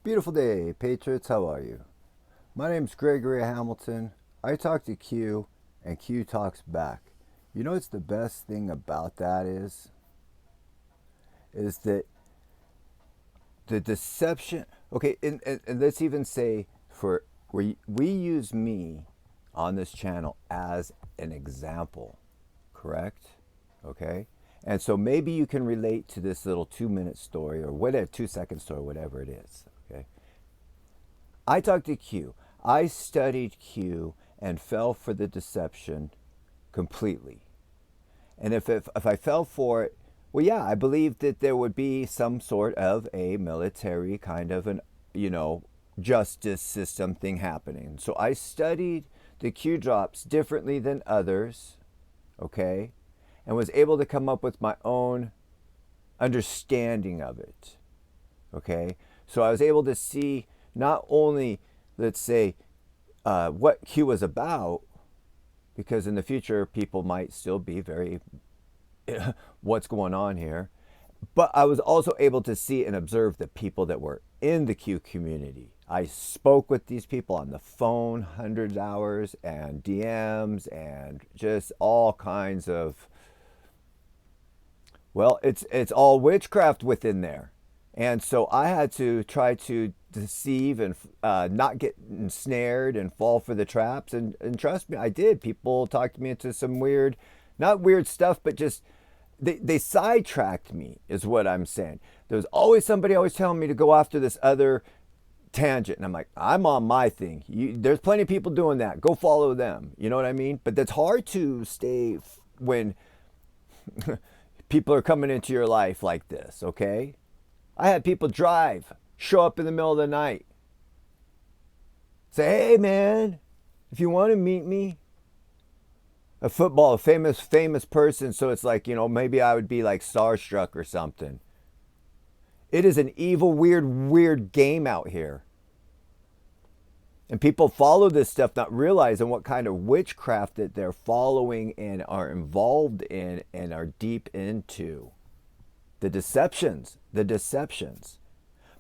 Beautiful day, Patriots. How are you? My name's Gregory Hamilton. I talk to Q, and Q talks back. You know what's the best thing about that is that the deception. Okay, and let's even say for we use me on this channel as an example, correct? Okay, and so maybe you can relate to this little 2 minute story or whatever, 2 second story, whatever it is. Okay, I talked to Q. I studied Q and fell for the deception completely. And if I fell for it, well, yeah, I believed that there would be some sort of a military kind of an, you know, justice system thing happening. So I studied the Q drops differently than others, okay, and was able to come up with my own understanding of it, okay. So I was able to see not only, let's say, what Q was about, because in the future people might still be very what's going on here, but I was also able to see and observe the people that were in the Q community. I spoke with these people on the phone hundreds of hours and DMs and just all kinds of, well, it's all witchcraft within there. And so I had to try to deceive and not get ensnared and fall for the traps. And trust me, I did. People talked me into some weird, not weird stuff, but just they sidetracked me, is what I'm saying. There was always somebody always telling me to go after this other tangent. And I'm like, I'm on my thing. There's plenty of people doing that. Go follow them. You know what I mean? But that's hard to stay when people are coming into your life like this, okay? I had people show up in the middle of the night, say, hey man, if you want to meet me, a famous person, so it's like, maybe I would be like starstruck or something. It is an evil, weird game out here. And people follow this stuff not realizing what kind of witchcraft that they're following and are involved in and are deep into. The deceptions.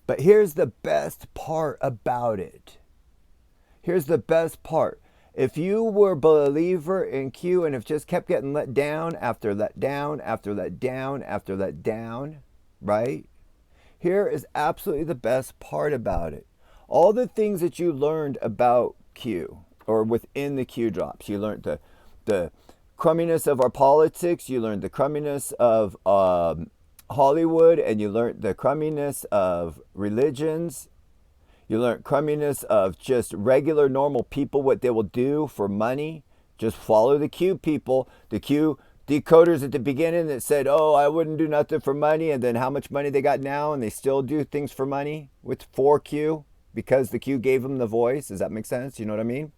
But here's the best part about it. Here's the best part. If you were a believer in Q and have just kept getting let down after let down after let down after let down, right? Here is absolutely the best part about it. All the things that you learned about Q or within the Q drops, you learned the crumminess of our politics, you learned the crumminess of Hollywood, and you learned the crumminess of religions. You learn crumminess of just regular normal people, what they will do for money. Just follow the Q people. The Q decoders at the beginning that said, oh, I wouldn't do nothing for money, and then how much money they got now, and they still do things for money with 4Q because the Q gave them the voice. Does that make sense? You know what I mean?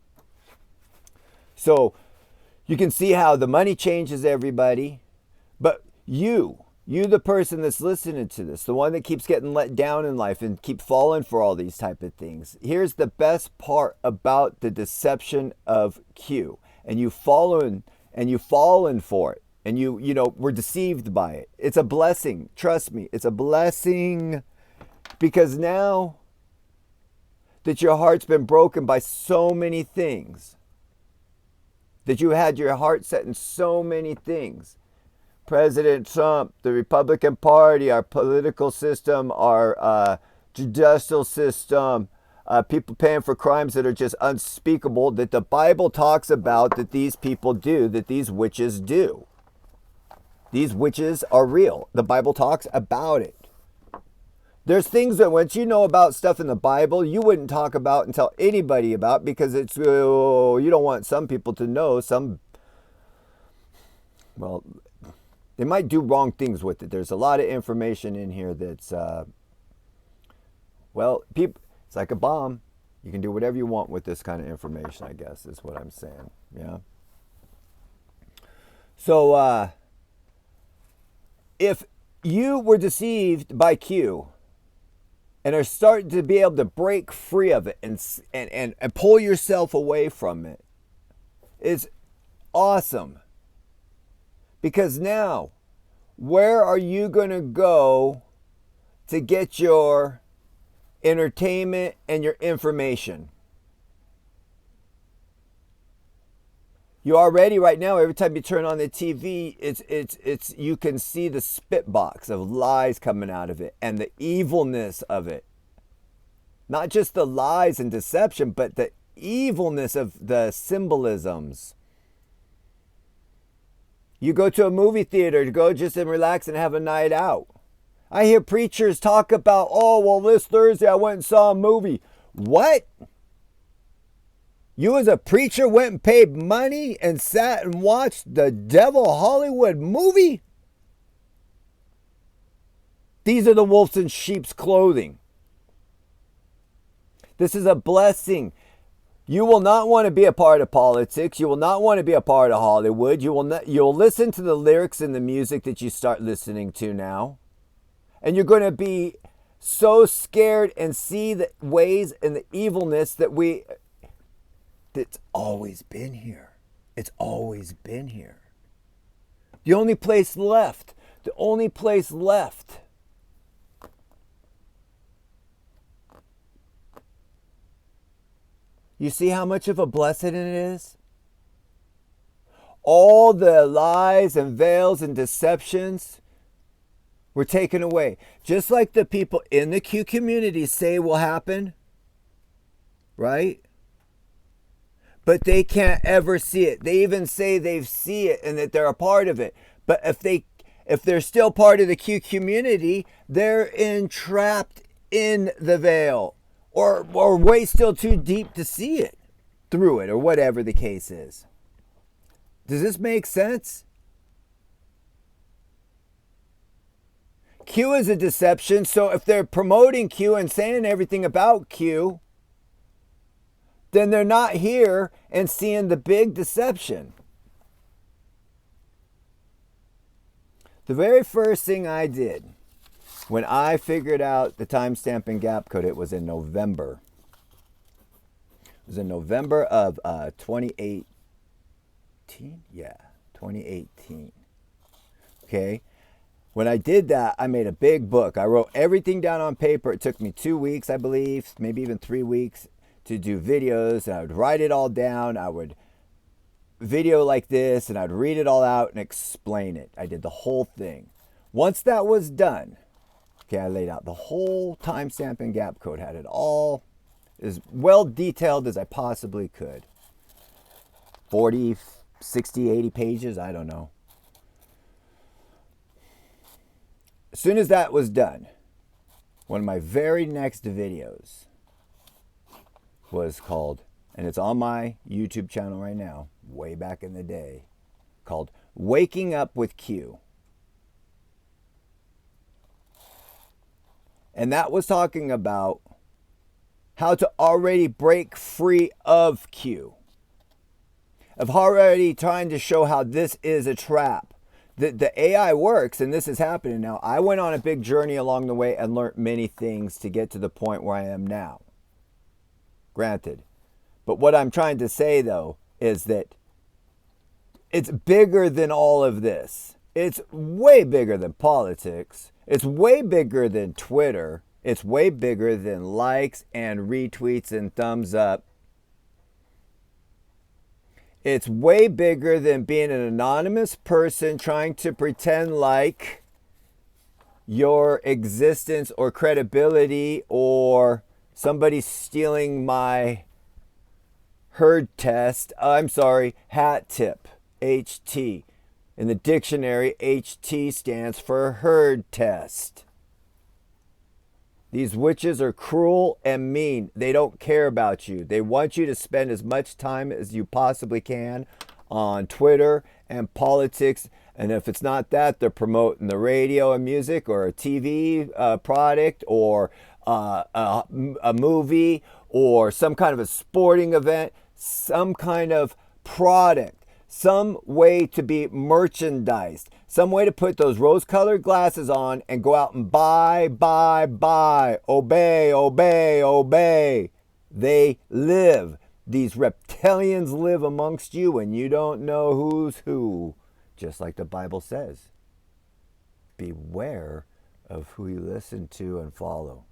So you can see how the money changes everybody, but you the person that's listening to this, the one that keeps getting let down in life and keep falling for all these type of things. Here's the best part about the deception of Q. And you've fallen for it. And were deceived by it. It's a blessing. Trust me, it's a blessing, because now that your heart's been broken by so many things, that you had your heart set in so many things, President Trump, the Republican Party, our political system, our judicial system, people paying for crimes that are just unspeakable, that the Bible talks about, that these people do, that these witches do. These witches are real. The Bible talks about it. There's things that once you know about stuff in the Bible, you wouldn't talk about and tell anybody about, because it's, you don't want some people to know well, they might do wrong things with it. There's a lot of information in here that's, it's like a bomb. You can do whatever you want with this kind of information, I guess, is what I'm saying. Yeah. So, if you were deceived by Q and are starting to be able to break free of it and pull yourself away from it, it's awesome. Because now, where are you going to go to get your entertainment, and your information. You already right now, every time you turn on the TV, it's you can see the spit box of lies coming out of it and the evilness of it. Not just the lies and deception, but the evilness of the symbolisms. You go to a movie theater to go just and relax and have a night out. I hear preachers talk about, oh, well, this Thursday I went and saw a movie. What? You as a preacher went and paid money and sat and watched the devil Hollywood movie? These are the wolves in sheep's clothing. This is a blessing. You will not want to be a part of politics. You will not want to be a part of Hollywood. You'll listen to the lyrics and the music that you start listening to now. And you're going to be so scared and see the ways and the evilness that's always been here. It's always been here. The only place left. You see how much of a blessing it is? All the lies and veils and deceptions were taken away. Just like the people in the Q community say will happen, right? But they can't ever see it. They even say they see it and that they're a part of it. But if they're still part of the Q community, they're entrapped in the veil. Or way still too deep to see it through it, or whatever the case is. Does this make sense? Q is a deception, so if they're promoting Q and saying everything about Q, then they're not here and seeing the big deception. The very first thing I did when I figured out the timestamp and gap code, it was in November. It was in November of 2018. Yeah, 2018. Okay. When I did that, I made a big book. I wrote everything down on paper. It took me 2 weeks, I believe, maybe even 3 weeks to do videos. And I would write it all down. I would video like this, and I'd read it all out and explain it. I did the whole thing. Once that was done, okay, I laid out the whole timestamp and gap code, had it all as well detailed as I possibly could. 40, 60, 80 pages, I don't know. As soon as that was done, one of my very next videos was called, and it's on my YouTube channel right now, way back in the day, called Waking Up with Q. And that was talking about how to already break free of Q. Of already trying to show how this is a trap. The AI works, and this is happening now. I went on a big journey along the way and learned many things to get to the point where I am now. Granted. But what I'm trying to say, though, is that it's bigger than all of this. It's way bigger than politics. It's way bigger than Twitter. It's way bigger than likes and retweets and thumbs up. It's way bigger than being an anonymous person trying to pretend like your existence or credibility or somebody stealing my hat tip, HT. In the dictionary, HT stands for herd test. These witches are cruel and mean. They don't care about you. They want you to spend as much time as you possibly can on Twitter and politics. And if it's not that, they're promoting the radio and music or a TV product or a movie or some kind of a sporting event, some kind of product, some way to be merchandised, some way to put those rose-colored glasses on and go out and buy, obey. They live. These reptilians live amongst you and you don't know who's who. Just like the Bible says. Beware of who you listen to and follow.